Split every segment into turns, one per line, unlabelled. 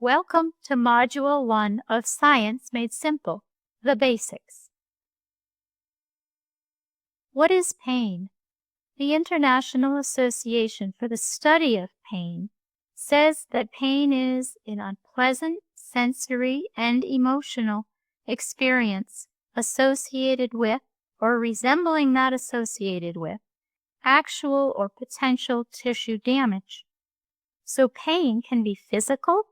Welcome to Module 1 of Science Made Simple, the Basics. What is pain? The International Association for the Study of Pain says that pain is an unpleasant sensory and emotional experience associated with or resembling that associated with actual or potential tissue damage. So pain can be physical,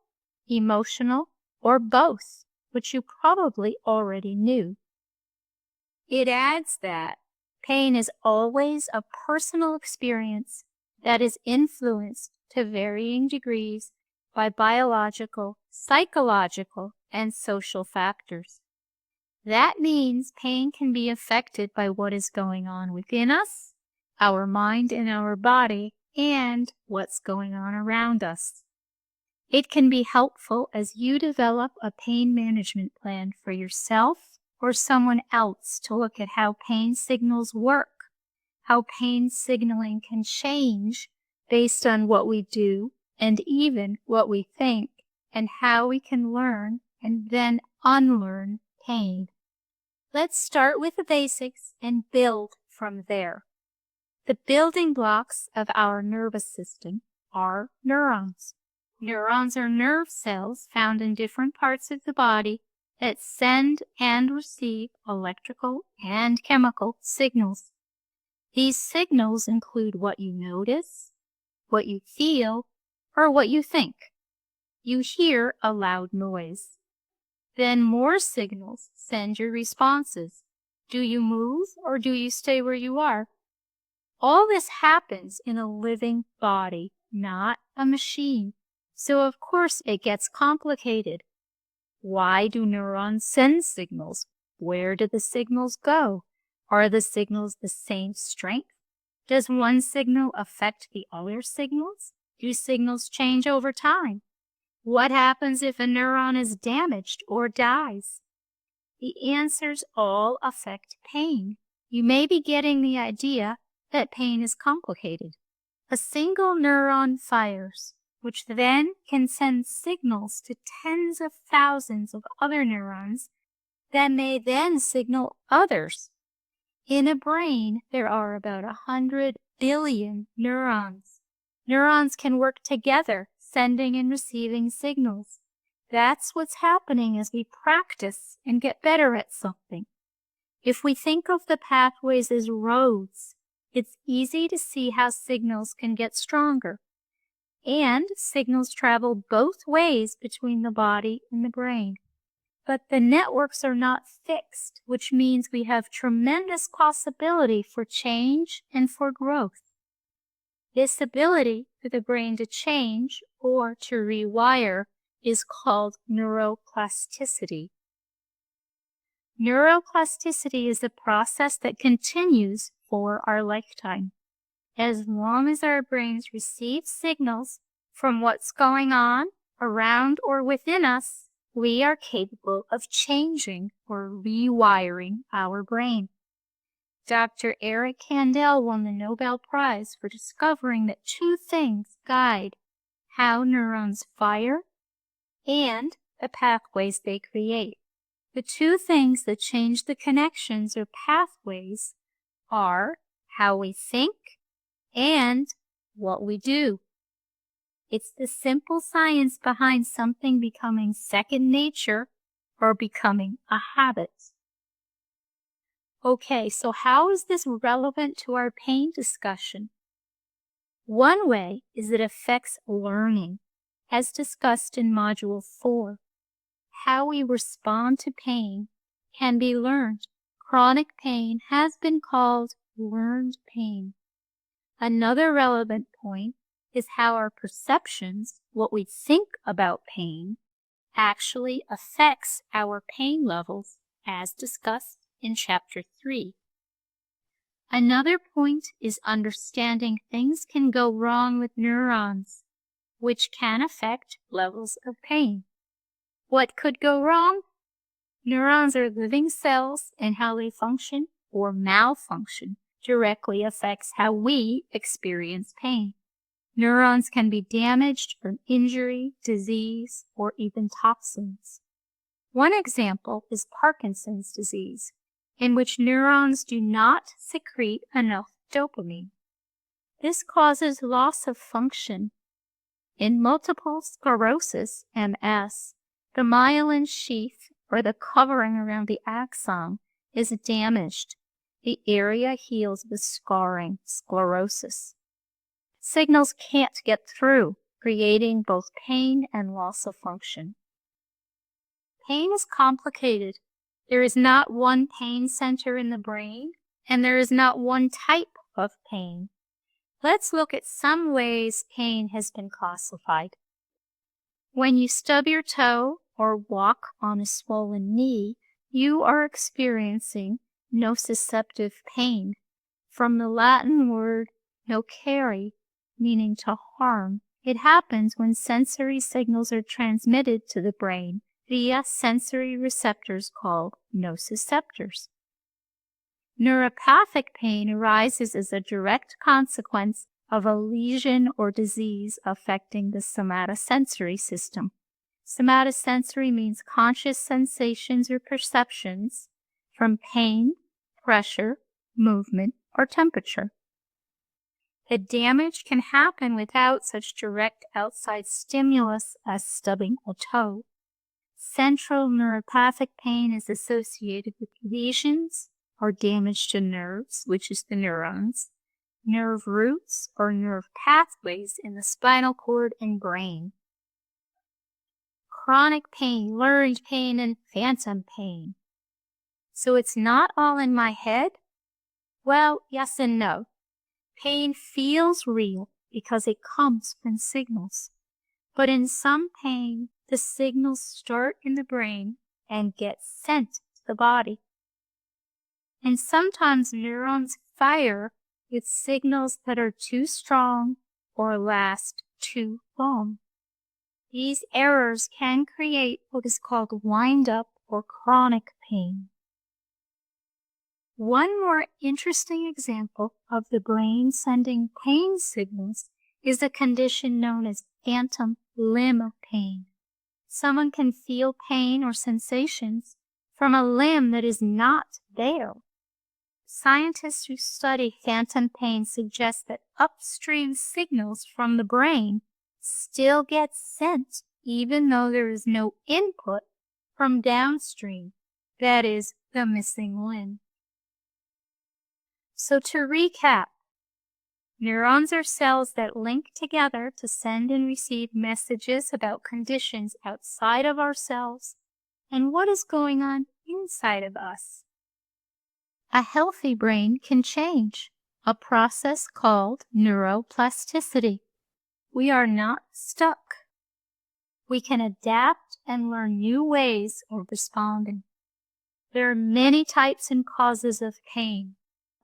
emotional, or both, which you probably already knew. It adds that pain is always a personal experience that is influenced to varying degrees by biological, psychological, and social factors. That means pain can be affected by what is going on within us, our mind and our body, and what's going on around us. It can be helpful as you develop a pain management plan for yourself or someone else to look at how pain signals work, how pain signaling can change based on what we do and even what we think, and how we can learn and then unlearn pain. Let's start with the basics and build from there. The building blocks of our nervous system are neurons. Neurons are nerve cells found in different parts of the body that send and receive electrical and chemical signals. These signals include what you notice, what you feel, or what you think. You hear a loud noise. Then more signals send your responses. Do you move or do you stay where you are? All this happens in a living body, not a machine. So of course it gets complicated. Why do neurons send signals? Where do the signals go? Are the signals the same strength? Does one signal affect the other signals? Do signals change over time? What happens if a neuron is damaged or dies? The answers all affect pain. You may be getting the idea that pain is complicated. A single neuron fires, which then can send signals to tens of thousands of other neurons that may then signal others. In a brain, there are about 100 billion neurons. Neurons can work together, sending and receiving signals. That's what's happening as we practice and get better at something. If we think of the pathways as roads, it's easy to see how signals can get stronger. And signals travel both ways between the body and the brain. But the networks are not fixed, which means we have tremendous possibility for change and for growth. This ability for the brain to change or to rewire is called neuroplasticity. Neuroplasticity is a process that continues for our lifetime. As long as our brains receive signals from what's going on around or within us, we are capable of changing or rewiring our brain. Dr. Eric Kandel won the Nobel Prize for discovering that two things guide how neurons fire and the pathways they create. The two things that change the connections or pathways are how we think and what we do. It's the simple science behind something becoming second nature or becoming a habit. Okay, so how is this relevant to our pain discussion? One way is it affects learning, as discussed in Module 4. How we respond to pain can be learned. Chronic pain has been called learned pain. Another relevant point is how our perceptions, what we think about pain, actually affects our pain levels, as discussed in Chapter 3. Another point is understanding things can go wrong with neurons, which can affect levels of pain. What could go wrong? Neurons are living cells, and how they function or malfunction directly affects how we experience pain. Neurons can be damaged from injury, disease, or even toxins. One example is Parkinson's disease, in which neurons do not secrete enough dopamine. This causes loss of function. In multiple sclerosis, MS, the myelin sheath, or the covering around the axon, is damaged. The area heals with scarring, sclerosis. Signals can't get through, creating both pain and loss of function. Pain is complicated. There is not one pain center in the brain, and there is not one type of pain. Let's look at some ways pain has been classified. When you stub your toe or walk on a swollen knee, you are experiencing nociceptive pain, from the Latin word nocere, meaning to harm. It happens when sensory signals are transmitted to the brain via sensory receptors called nociceptors. Neuropathic pain arises as a direct consequence of a lesion or disease affecting the somatosensory system. Somatosensory means conscious sensations or perceptions from pain, pressure, movement, or temperature. The damage can happen without such direct outside stimulus as stubbing a toe. Central neuropathic pain is associated with lesions or damage to nerves, which is the neurons, nerve roots or nerve pathways in the spinal cord and brain. Chronic pain, learned pain, and phantom pain. So it's not all in my head? Well, yes and no. Pain feels real because it comes from signals. But in some pain, the signals start in the brain and get sent to the body. And sometimes neurons fire with signals that are too strong or last too long. These errors can create what is called wind-up or chronic pain. One more interesting example of the brain sending pain signals is a condition known as phantom limb pain. Someone can feel pain or sensations from a limb that is not there. Scientists who study phantom pain suggest that upstream signals from the brain still get sent even though there is no input from downstream, that is, the missing limb. So to recap, neurons are cells that link together to send and receive messages about conditions outside of ourselves and what is going on inside of us. A healthy brain can change, a process called neuroplasticity. We are not stuck. We can adapt and learn new ways of responding. There are many types and causes of pain.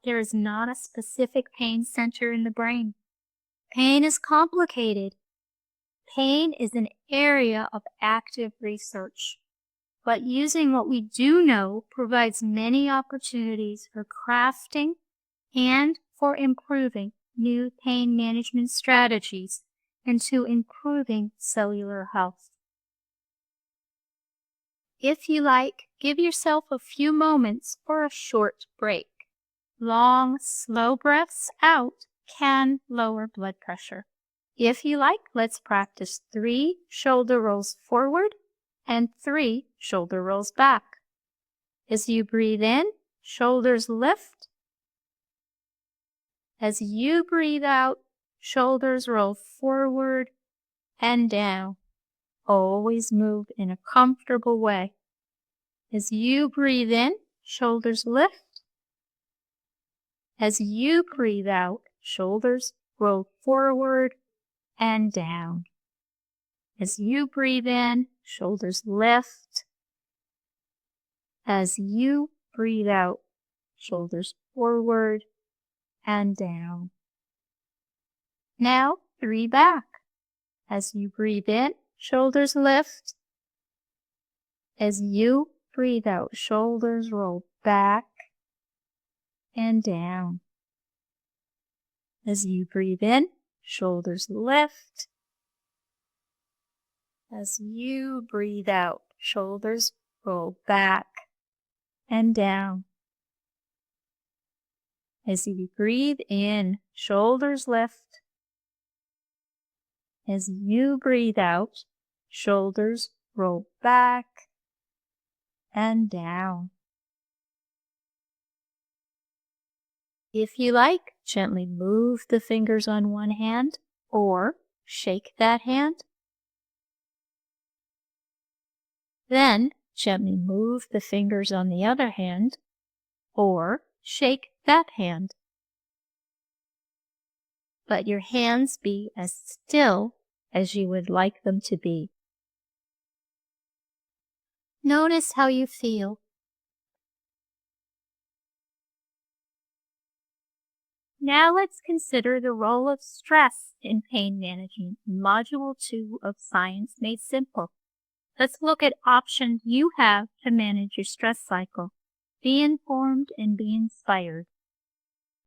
There is not a specific pain center in the brain. Pain is complicated. Pain is an area of active research. But using what we do know provides many opportunities for crafting and for improving new pain management strategies and to improving cellular health. If you like, give yourself a few moments for a short break. Long, slow breaths out can lower blood pressure. If you like, let's practice 3 shoulder rolls forward and 3 shoulder rolls back. As you breathe in, shoulders lift. As you breathe out, shoulders roll forward and down. Always move in a comfortable way. As you breathe in, shoulders lift. As you breathe out, shoulders roll forward and down. As you breathe in, shoulders lift. As you breathe out, shoulders forward and down. Now 3 back. As you breathe in, shoulders lift. As you breathe out, shoulders roll back and down. As you breathe in, shoulders lift. As you breathe out, shoulders roll back and down. As you breathe in, shoulders lift. As you breathe out, shoulders roll back and down. If you like, gently move the fingers on one hand or shake that hand. Then gently move the fingers on the other hand or shake that hand. Let your hands be as still as you would like them to be. Notice how you feel. Now let's consider the role of stress in pain management, Module 2 of Science Made Simple. Let's look at options you have to manage your stress cycle. Be informed and be inspired.